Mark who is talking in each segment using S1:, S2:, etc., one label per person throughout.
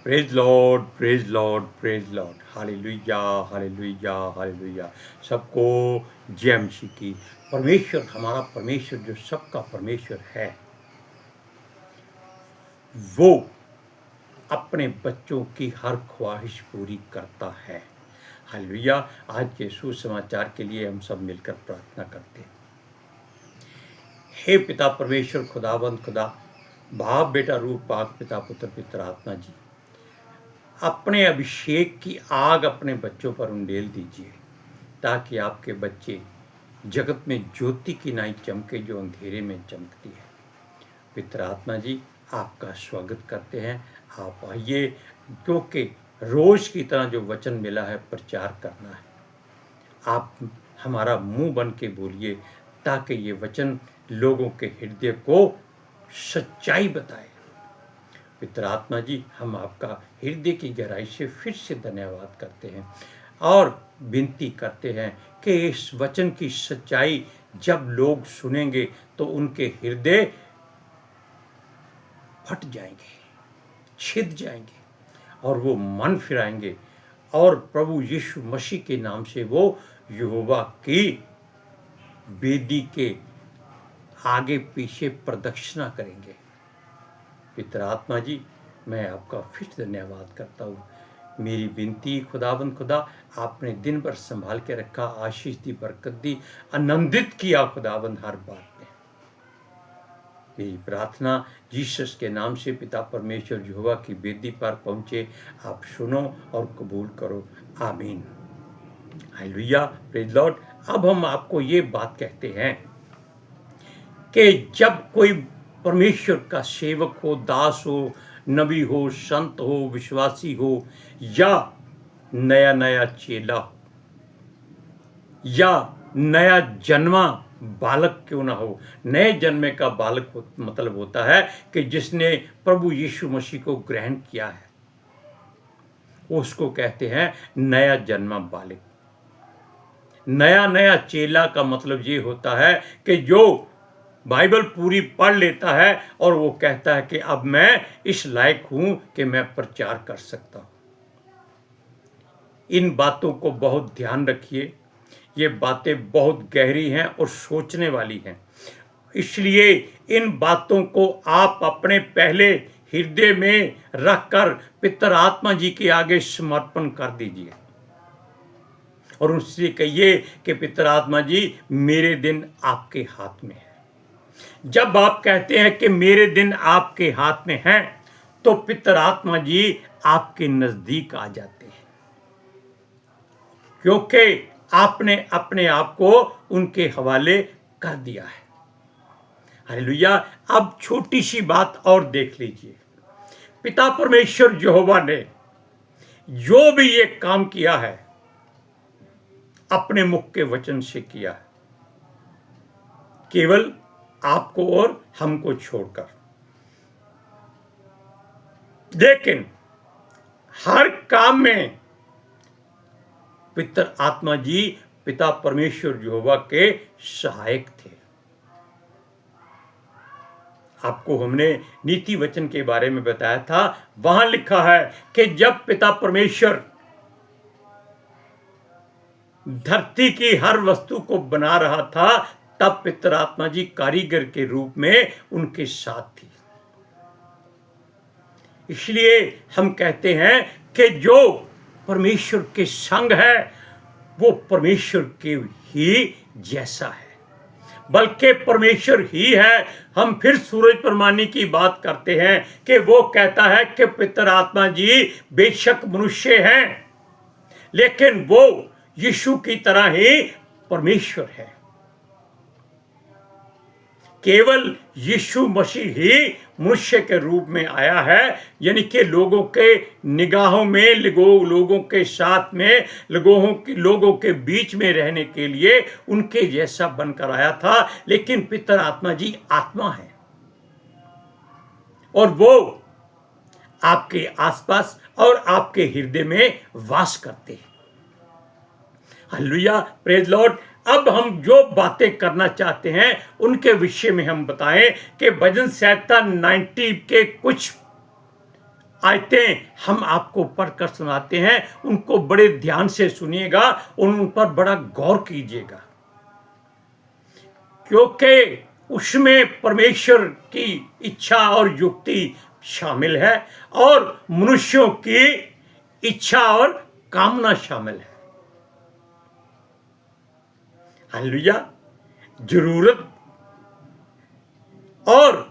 S1: Praise Lord, praise Lord, praise Lord. Hallelujah, hallelujah, hallelujah. सबको जय मसीह की। परमेश्वर, हमारा परमेश्वर जो सबका परमेश्वर है, वो अपने बच्चों की हर ख्वाहिश पूरी करता है। हालेलुया। आज के सुसमाचार के लिए हम सब मिलकर प्रार्थना करते हैं। हे पिता परमेश्वर, खुदावंद खुदा, बाप बेटा रूप पाक, पिता पुत्र पितर आत्मा जी, अपने अभिषेक की आग अपने बच्चों पर उंडेल दीजिए, ताकि आपके बच्चे जगत में ज्योति की नाई चमके जो अंधेरे में चमकती है। पितर आत्मा जी, आपका स्वागत करते हैं। आप आइए, क्योंकि रोज की तरह जो वचन मिला है प्रचार करना है। आप हमारा मुंह बन के बोलिए, ताकि ये वचन लोगों के हृदय को सच्चाई बताए। पितर आत्मा जी, हम आपका हृदय की गहराई से फिर से धन्यवाद करते हैं और विनती करते हैं कि इस वचन की सच्चाई जब लोग सुनेंगे तो उनके हृदय फट जाएंगे, छिद जाएंगे और वो मन फिराएंगे और प्रभु यीशु मसीह के नाम से वो यहोवा की वेदी के आगे पीछे प्रदक्षिणा करेंगे। पितर आत्मा जी, मैं आपका फिर धन्यवाद करता हूँ। मेरी विनती खुदावंद खुदा, आपने दिन भर संभाल के रखा, आशीष दी, बरकत दी, आनंदित किया खुदावंद हर बात में। मेरी प्रार्थना जीसस के नाम से पिता परमेश्वर यहोवा की वेदी पर पहुँचे, आप सुनो और कबूल करो। आमीन। Hallelujah, praise Lord. अब हम आपको ये बात कहते हैं कि जब कोई परमेश्वर का सेवक हो, दास हो, नबी हो, संत हो, विश्वासी हो, या नया नया चेला हो, या नया जन्मा बालक क्यों ना हो, नए जन्मे का बालक मतलब होता है कि जिसने प्रभु यीशु मसीह को ग्रहण किया है, उसको कहते हैं नया जन्मा बालक। नया नया चेला का मतलब ये होता है कि जो बाइबल पूरी पढ़ लेता है और वो कहता है कि अब मैं इस लायक हूं कि मैं प्रचार कर सकता हूं। इन बातों को बहुत ध्यान रखिए, ये बातें बहुत गहरी हैं और सोचने वाली हैं। इसलिए इन बातों को आप अपने पहले हृदय में रखकर पितर आत्मा जी के आगे समर्पण कर दीजिए और उनसे कहिए कि पितर आत्मा जी, मेरे दिन आपके हाथ में है। जब आप कहते हैं कि मेरे दिन आपके हाथ में हैं, तो पितर आत्मा जी आपके नजदीक आ जाते हैं, क्योंकि आपने अपने आप को उनके हवाले कर दिया है। हालेलुया। अब छोटी सी बात और देख लीजिए। पिता परमेश्वर यहोवा ने जो भी ये काम किया है, अपने मुख के वचन से किया है, केवल आपको और हमको छोड़कर। लेकिन हर काम में पितर आत्मा जी पिता परमेश्वर यहोवा के सहायक थे। आपको हमने नीति वचन के बारे में बताया था, वहां लिखा है कि जब पिता परमेश्वर धरती की हर वस्तु को बना रहा था, तब पितर आत्मा जी कारीगर के रूप में उनके साथ थी। इसलिए हम कहते हैं कि जो परमेश्वर के संग है वो परमेश्वर के ही जैसा है, बल्कि परमेश्वर ही है। हम फिर सूरज परमानी की बात करते हैं कि वो कहता है कि पितर आत्मा जी बेशक मनुष्य हैं, लेकिन वो यीशु की तरह ही परमेश्वर है। केवल यीशु मसीह ही मनुष्य के रूप में आया है, यानी कि लोगों के निगाहों में, लोगों के साथ में, लोगों के बीच में रहने के लिए उनके जैसा बनकर आया था। लेकिन पितर आत्मा जी आत्मा है और वो आपके आसपास और आपके हृदय में वास करते हैं। Hallelujah, praise Lord. अब हम जो बातें करना चाहते हैं उनके विषय में हम बताएं कि भजन संहिता 90 के कुछ आयतें हम आपको पढ़कर सुनाते हैं, उनको बड़े ध्यान से सुनिएगा और उन पर बड़ा गौर कीजिएगा, क्योंकि उसमें परमेश्वर की इच्छा और युक्ति शामिल है और मनुष्यों की इच्छा और कामना शामिल है। हालेलुया। जरूरत और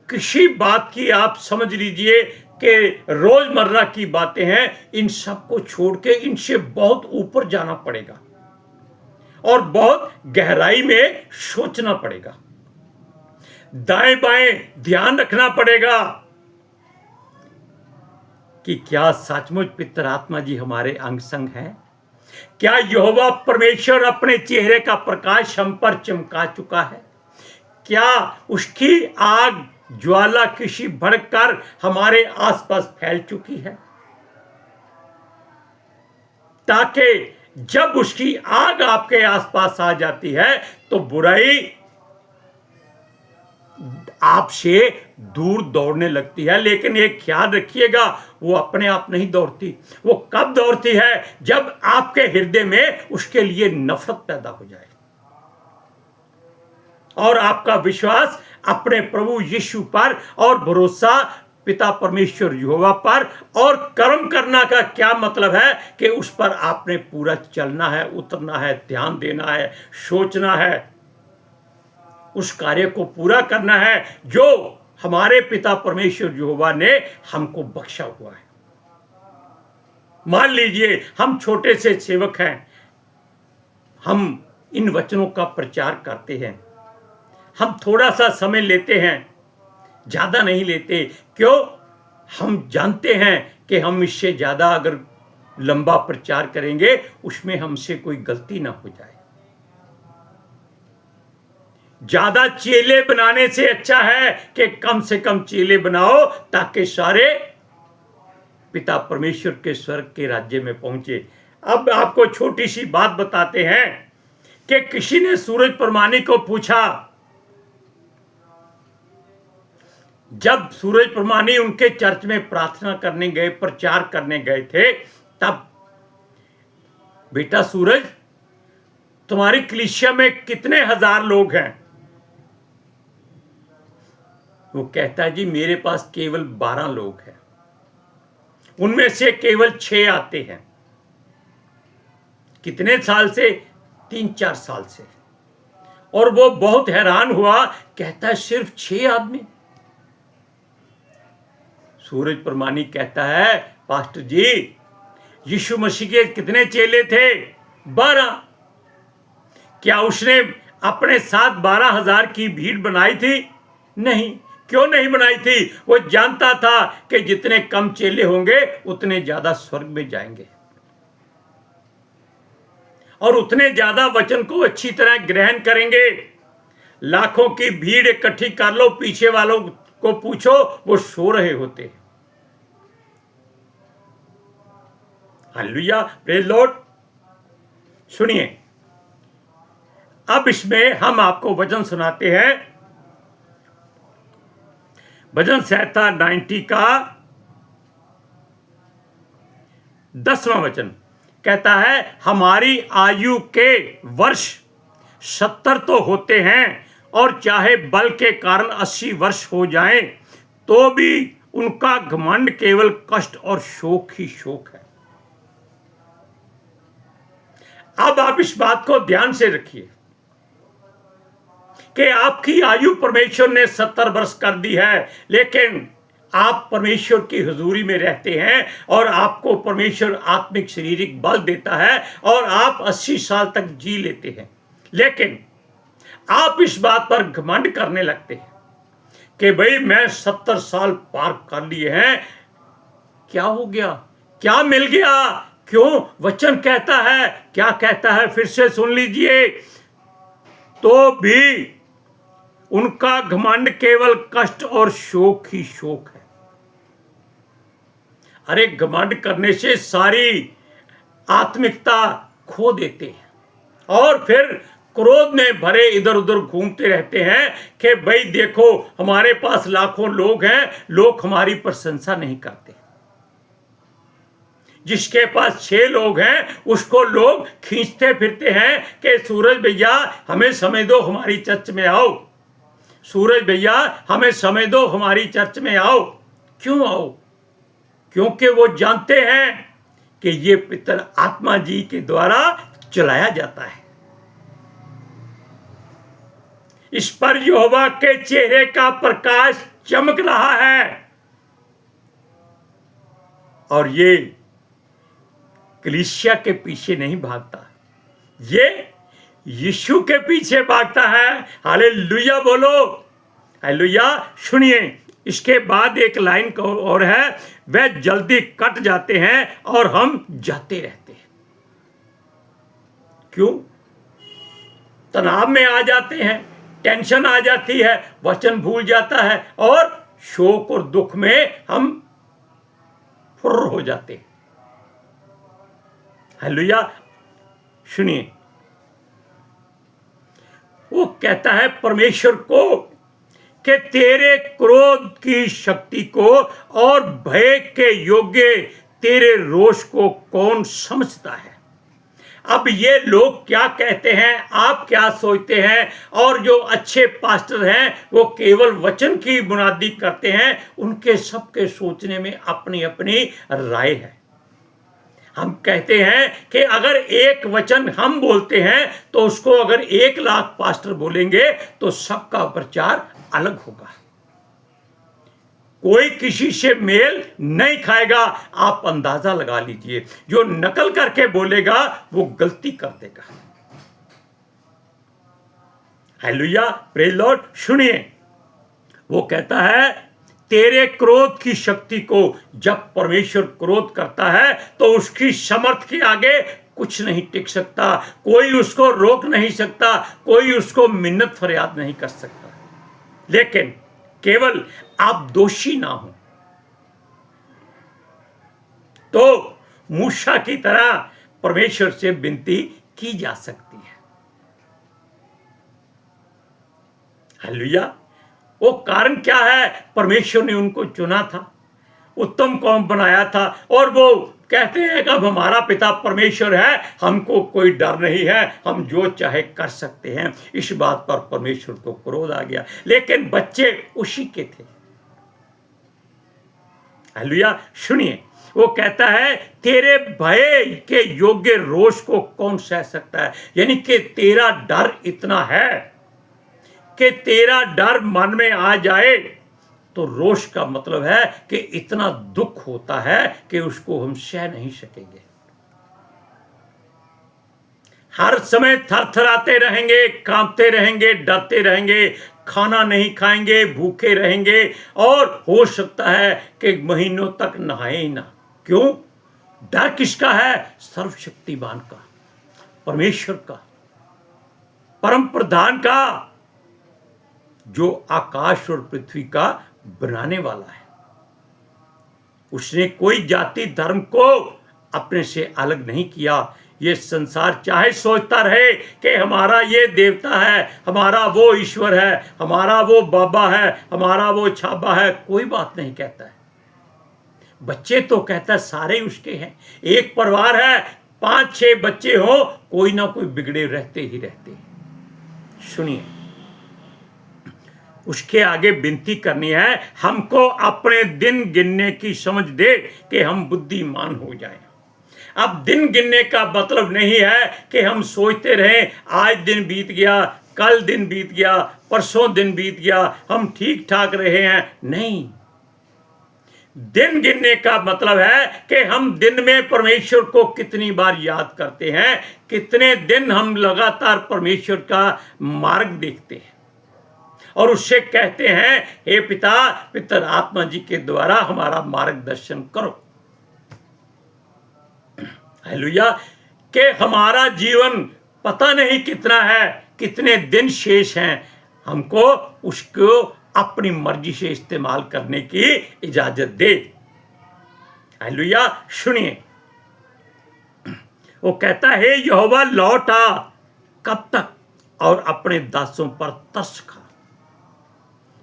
S1: किसी बात की आप समझ लीजिए कि रोजमर्रा की बातें हैं, इन सब को छोड़ के इनसे बहुत ऊपर जाना पड़ेगा और बहुत गहराई में सोचना पड़ेगा, दाएं बाएं ध्यान रखना पड़ेगा कि क्या सचमुच पितर आत्मा जी हमारे अंग संग हैं? क्या यहोवा परमेश्वर अपने चेहरे का प्रकाश हम पर चमका चुका है? क्या उसकी आग ज्वाला किसी भड़ककर हमारे आसपास फैल चुकी है, ताकि जब उसकी आग आपके आसपास आ जाती है तो बुराई आपसे दूर दौड़ने लगती है। लेकिन एक ख्याल रखिएगा, वो अपने आप नहीं दौड़ती। वो कब दौड़ती है? जब आपके हृदय में उसके लिए नफरत पैदा हो जाए और आपका विश्वास अपने प्रभु यीशु पर और भरोसा पिता परमेश्वर यहोवा पर, और कर्म करना का क्या मतलब है कि उस पर आपने पूरा चलना है, उतरना है, ध्यान देना है, सोचना है, उस कार्य को पूरा करना है जो हमारे पिता परमेश्वर यहोवा ने हमको बख्शा हुआ है। मान लीजिए हम छोटे से सेवक हैं, हम इन वचनों का प्रचार करते हैं, हम थोड़ा सा समय लेते हैं, ज्यादा नहीं लेते। क्यों? हम जानते हैं कि हम इससे ज्यादा अगर लंबा प्रचार करेंगे उसमें हमसे कोई गलती ना हो जाए। ज्यादा चेले बनाने से अच्छा है कि कम से कम चेले बनाओ, ताकि सारे पिता परमेश्वर के स्वर्ग के राज्य में पहुंचे। अब आपको छोटी सी बात बताते हैं कि किसी ने सूरज परमानी को पूछा, जब सूरज परमानी उनके चर्च में प्रार्थना करने गए, प्रचार करने गए थे, तब बेटा सूरज, तुम्हारी कलीसिया में कितने हजार लोग हैं? वो कहता है, जी मेरे पास केवल 12 लोग हैं, उनमें से केवल 6 आते हैं। कितने साल से? 3-4 साल से। और वो बहुत हैरान हुआ, कहता है सिर्फ 6 आदमी? सूरज परमानी कहता है, पास्टर जी यीशु मसीह के कितने चेले थे? 12। क्या उसने अपने साथ 12,000 की भीड़ बनाई थी? नहीं। क्यों नहीं बनाई थी? वो जानता था कि जितने कम चेले होंगे उतने ज्यादा स्वर्ग में जाएंगे और उतने ज्यादा वचन को अच्छी तरह ग्रहण करेंगे। लाखों की भीड़ इकट्ठी कर लो, पीछे वालों को पूछो, वो सो रहे होते हैं। Hallelujah, praise Lord. सुनिए, अब इसमें हम आपको वचन सुनाते हैं, भजन संहिता 90 का 10वां वचन कहता है, हमारी आयु के वर्ष 70 तो होते हैं और चाहे बल के कारण 80 वर्ष हो जाएं, तो भी उनका घमंड केवल कष्ट और शोक ही शोक है। अब आप इस बात को ध्यान से रखिए कि आपकी आयु परमेश्वर ने 70 वर्ष कर दी है, लेकिन आप परमेश्वर की हुजूरी में रहते हैं और आपको परमेश्वर आत्मिक शारीरिक बल देता है और आप 80 साल तक जी लेते हैं। लेकिन आप इस बात पर घमंड करने लगते हैं कि भाई मैं 70 साल पार कर लिए हैं, क्या हो गया, क्या मिल गया? क्यों? वचन कहता है, क्या कहता है? फिर से सुन लीजिए, तो भी उनका घमंड केवल कष्ट और शोक ही शोक है। अरे घमंड करने से सारी आत्मिकता खो देते हैं और फिर क्रोध में भरे इधर उधर घूमते रहते हैं कि भाई देखो हमारे पास लाखों लोग हैं, लोग हमारी प्रशंसा नहीं करते। जिसके पास 6 लोग हैं उसको लोग खींचते फिरते हैं कि सूरज भैया हमें समय दो, हमारी चर्च में आओ। सूरज भैया हमें समय दो, हमारी चर्च में आओ। क्यों आओ? क्योंकि वो जानते हैं कि ये पितर आत्मा जी के द्वारा चलाया जाता है। इस पर यहोवा के चेहरे का प्रकाश चमक रहा है और ये कलीसिया के पीछे नहीं भागता, ये यीशु के पीछे भागता है। हालेलुया बोलो, हालेलुया। सुनिए, इसके बाद एक लाइन और है, वह जल्दी कट जाते हैं और हम जाते रहते हैं। क्यों? तनाव में आ जाते हैं, टेंशन आ जाती है, वचन भूल जाता है और शोक और दुख में हम फुर्र हो जाते हैं। हालेलुया। सुनिए, वो कहता है परमेश्वर को कि तेरे क्रोध की शक्ति को और भय के योग्य तेरे रोष को कौन समझता है। अब ये लोग क्या कहते हैं, आप क्या सोचते हैं? और जो अच्छे पास्टर हैं वो केवल वचन की बुनियादी करते हैं, उनके सबके सोचने में अपनी अपनी राय है। हम कहते हैं कि अगर एक वचन हम बोलते हैं तो उसको अगर 1 लाख पास्टर बोलेंगे तो सबका प्रचार अलग होगा, कोई किसी से मेल नहीं खाएगा। आप अंदाजा लगा लीजिए, जो नकल करके बोलेगा वो गलती कर देगा। Hallelujah, praise Lord. सुनिए, वो कहता है तेरे क्रोध की शक्ति को, जब परमेश्वर क्रोध करता है तो उसकी समर्थ के आगे कुछ नहीं टिक सकता, कोई उसको रोक नहीं सकता, कोई उसको मिन्नत फरियाद नहीं कर सकता। लेकिन केवल आप दोषी ना हो तो मूसा की तरह परमेश्वर से विनती की जा सकती है। हालेलुया। वो कारण क्या है? परमेश्वर ने उनको चुना था, उत्तम कौम बनाया था और वो कहते हैं कि अब हमारा पिता परमेश्वर है, हमको कोई डर नहीं है, हम जो चाहे कर सकते हैं। इस बात पर परमेश्वर को क्रोध आ गया, लेकिन बच्चे उसी के थे। हालेलुया। सुनिए, वो कहता है तेरे भय के योग्य रोष को कौन सह सकता है। यानी कि तेरा डर इतना है कि तेरा डर मन में आ जाए तो रोष का मतलब है कि इतना दुख होता है कि उसको हम सह नहीं सकेंगे। हर समय थरथराते रहेंगे, कांपते रहेंगे, डरते रहेंगे, खाना नहीं खाएंगे, भूखे रहेंगे और हो सकता है कि महीनों तक नहाए ही ना। क्यों? डर किसका है? सर्वशक्तिमान का, परमेश्वर का, परम प्रधान का, जो आकाश और पृथ्वी का बनाने वाला है। उसने कोई जाति धर्म को अपने से अलग नहीं किया। ये संसार चाहे सोचता रहे कि हमारा ये देवता है, हमारा वो ईश्वर है, हमारा वो बाबा है, हमारा वो छाबा है, कोई बात नहीं कहता है। बच्चे तो कहता है सारे उसके हैं। एक परिवार है, 5-6 बच्चे हो, कोई ना कोई बिगड़े रहते ही रहते हैं। सुनिए, उसके आगे विनती करनी है, हमको अपने दिन गिनने की समझ दे कि हम बुद्धिमान हो जाएं। अब दिन गिनने का मतलब नहीं है कि हम सोचते रहें आज दिन बीत गया, कल दिन बीत गया, परसों दिन बीत गया, हम ठीक ठाक रहे हैं। नहीं, दिन गिनने का मतलब है कि हम दिन में परमेश्वर को कितनी बार याद करते हैं, कितने दिन हम लगातार परमेश्वर का मार्ग देखते हैं और उससे कहते हैं हे पिता, पितर आत्मा जी के द्वारा हमारा मार्गदर्शन करो। हालेलुया। कि हमारा जीवन पता नहीं कितना है, कितने दिन शेष हैं, हमको उसको अपनी मर्जी से इस्तेमाल करने की इजाजत दे। हालेलुया। सुनिए, वो कहता है यहोवा लौट आ, कब तक? और अपने दासों पर तरस खा।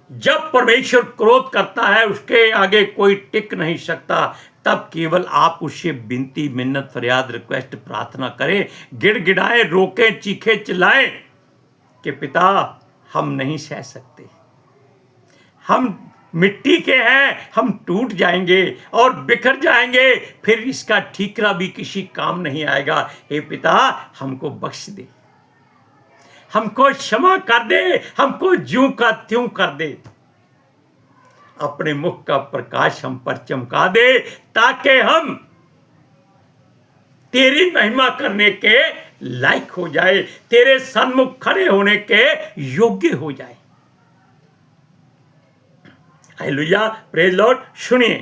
S1: जब परमेश्वर क्रोध करता है, उसके आगे कोई टिक नहीं सकता। तब केवल आप उससे विनती, मिन्नत, फरियाद, रिक्वेस्ट, प्रार्थना करें, गिड़गिड़ाएं, रोकें, चीखें, चिल्लाएं कि पिता हम नहीं सह सकते, हम मिट्टी के हैं, हम टूट जाएंगे और बिखर जाएंगे, फिर इसका ठीकरा भी किसी काम नहीं आएगा। हे पिता हमको बख्श दे, हमको क्षमा कर दे, हमको ज्यों का त्यों कर दे, अपने मुख का प्रकाश हम पर चमका दे, ताकि हम तेरी महिमा करने के लायक हो जाए, तेरे सन्मुख खड़े होने के योग्य हो जाए। Hallelujah, praise Lord. सुनिए,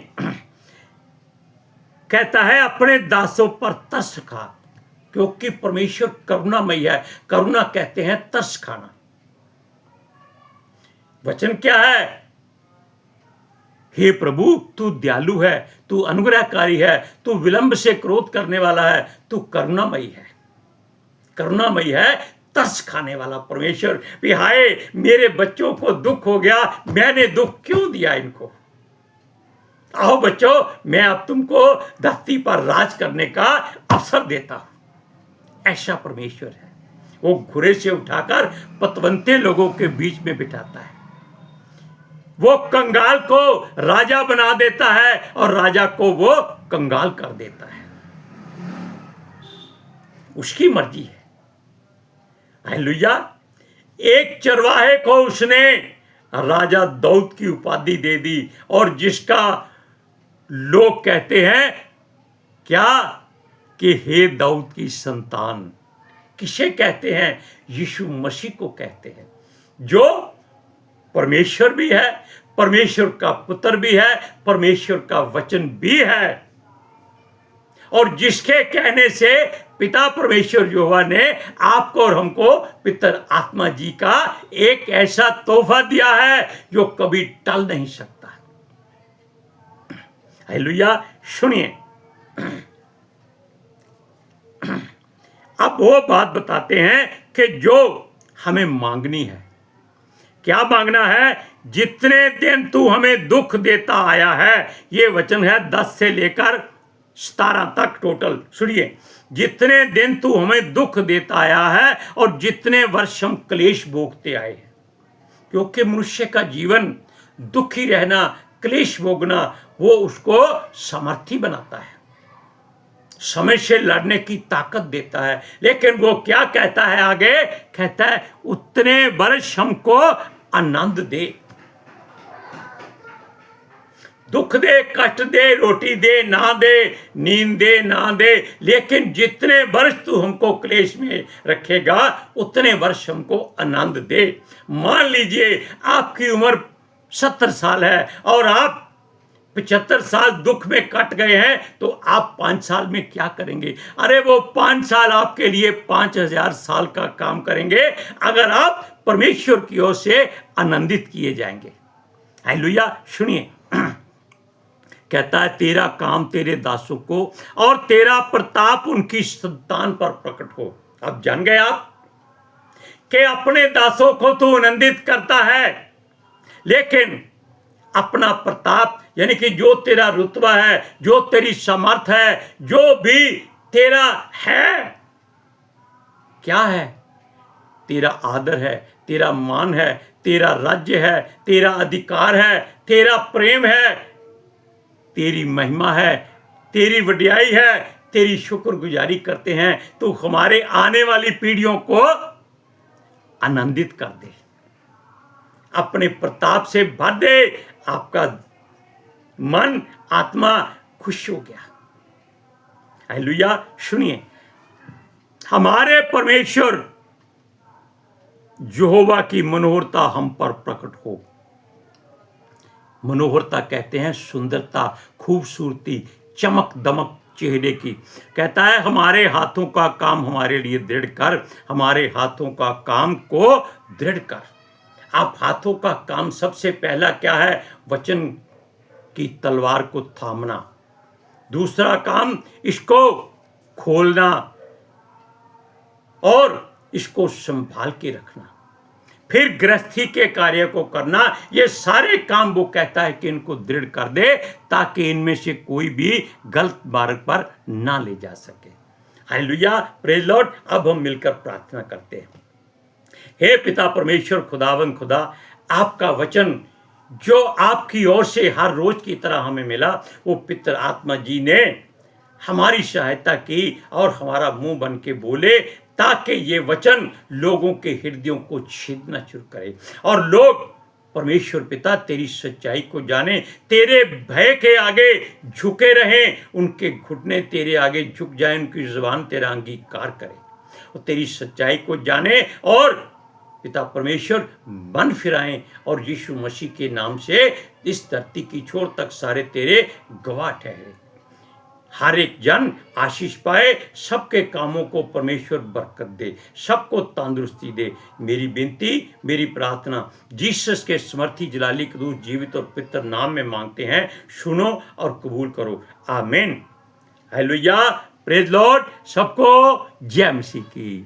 S1: कहता है अपने दासों पर तरस खा, क्योंकि परमेश्वर करुणामय है। करुणा कहते हैं तरस खाना। वचन क्या है? हे प्रभु तू दयालु है, तू अनुग्रहकारी है, तू विलंब से क्रोध करने वाला है, तू करुणामयी है। करुणामयी है, तरस खाने वाला परमेश्वर भी। हाय मेरे बच्चों को दुख हो गया, मैंने दुख क्यों दिया इनको? आओ बच्चों, मैं अब तुमको धरती पर राज करने का अवसर देता हूं। ऐसा परमेश्वर है। वो घुरे से उठाकर पतवंते लोगों के बीच में बिठाता है। वो कंगाल को राजा बना देता है और राजा को वो कंगाल कर देता है। उसकी मर्जी है। हालेलुया। एक चरवाहे को उसने राजा दाऊद की उपाधि दे दी, और जिसका लोग कहते हैं क्या कि हे दाऊद की संतान। किसे कहते हैं? यीशु मसीह को कहते हैं, जो परमेश्वर भी है, परमेश्वर का पुत्र भी है, परमेश्वर का वचन भी है, और जिसके कहने से पिता परमेश्वर यहोवा ने आपको और हमको पितर आत्मा जी का एक ऐसा तोहफा दिया है जो कभी टल नहीं सकता। हालेलुया। सुनिए, अब वो बात बताते हैं कि जो हमें मांगनी है। क्या मांगना है? जितने दिन तू हमें दुख देता आया है, ये वचन है 10 से लेकर 17 तक टोटल। सुनिए, जितने दिन तू हमें दुख देता आया है और जितने वर्ष हम क्लेश भोगते आए हैं, क्योंकि मनुष्य का जीवन दुखी रहना, क्लेश भोगना, वो उसको समर्थी बनाता है, समय से लड़ने की ताकत देता है। लेकिन वो क्या कहता है आगे? कहता है उतने वर्ष हमको आनंद दे, दुख दे, कष्ट दे, रोटी दे ना दे, नींद दे ना दे, लेकिन जितने वर्ष तू हमको क्लेश में रखेगा उतने वर्ष हमको आनंद दे। मान लीजिए आपकी उम्र 70 साल है और आप 75 साल दुख में कट गए हैं, तो आप 5 साल में क्या करेंगे? अरे वो 5 साल आपके लिए 5000 साल का काम करेंगे, अगर आप परमेश्वर की ओर से आनंदित किए जाएंगे। हालेलुया। सुनिए, कहता है तेरा काम तेरे दासों को और तेरा प्रताप उनकी संतान पर प्रकट हो। अब जान गए आप कि अपने दासों को तू आनंदित करता है, लेकिन अपना प्रताप यानी कि जो तेरा रुतबा है, जो तेरी समर्थ है, जो भी तेरा है, क्या है? तेरा आदर है, तेरा मान है, तेरा राज्य है, तेरा अधिकार है, तेरा प्रेम है, तेरी महिमा है, तेरी वडियाई है, तेरी शुक्रगुजारी करते हैं। तो हमारे आने वाली पीढ़ियों को आनंदित कर दे, अपने प्रताप से भर दे। आपका मन, आत्मा खुश हो गया। हालेलुया। सुनिए, हमारे परमेश्वर यहोवा की मनोहरता हम पर प्रकट हो। मनोहरता कहते हैं सुंदरता, खूबसूरती, चमक दमक चेहरे की। कहता है हमारे हाथों का काम हमारे लिए दृढ़ कर, हमारे हाथों का काम को दृढ़ कर। आप हाथों का काम, सबसे पहला क्या है? वचन की तलवार को थामना। दूसरा काम इसको खोलना और इसको संभाल के रखना, फिर गृहस्थी के कार्य को करना। ये सारे काम वो कहता है कि इनको दृढ़ कर दे, ताकि इनमें से कोई भी गलत मार्ग पर ना ले जा सके। Hallelujah, praise Lord. अब हम मिलकर प्रार्थना करते हैं। हे पिता परमेश्वर, खुदावंद खुदा, आपका वचन जो आपकी ओर से हर रोज की तरह हमें मिला, वो पितर आत्मा जी ने हमारी सहायता की और हमारा मुंह बन के बोले, ताकि ये वचन लोगों के हृदयों को छेदना शुरू करे और लोग परमेश्वर पिता तेरी सच्चाई को जाने, तेरे भय के आगे झुके रहें, उनके घुटने तेरे आगे झुक जाएं, उनकी जुबान तेरा अंगीकार करे और तेरी सच्चाई को जाने और पिता परमेश्वर मन फिराएं और यीशु मसीह के नाम से इस धरती की छोर तक सारे तेरे गवाह ठहरे। हर एक जन आशीष पाए, सबके कामों को परमेश्वर बरकत दे, सबको तंदुरुस्ती दे। मेरी विनती, मेरी प्रार्थना जीसस के समर्थी जलाली कदूस जीवित और पितर नाम में मांगते हैं, सुनो और कबूल करो। आमीन। Hallelujah, praise Lord. सबको जय मसीह की।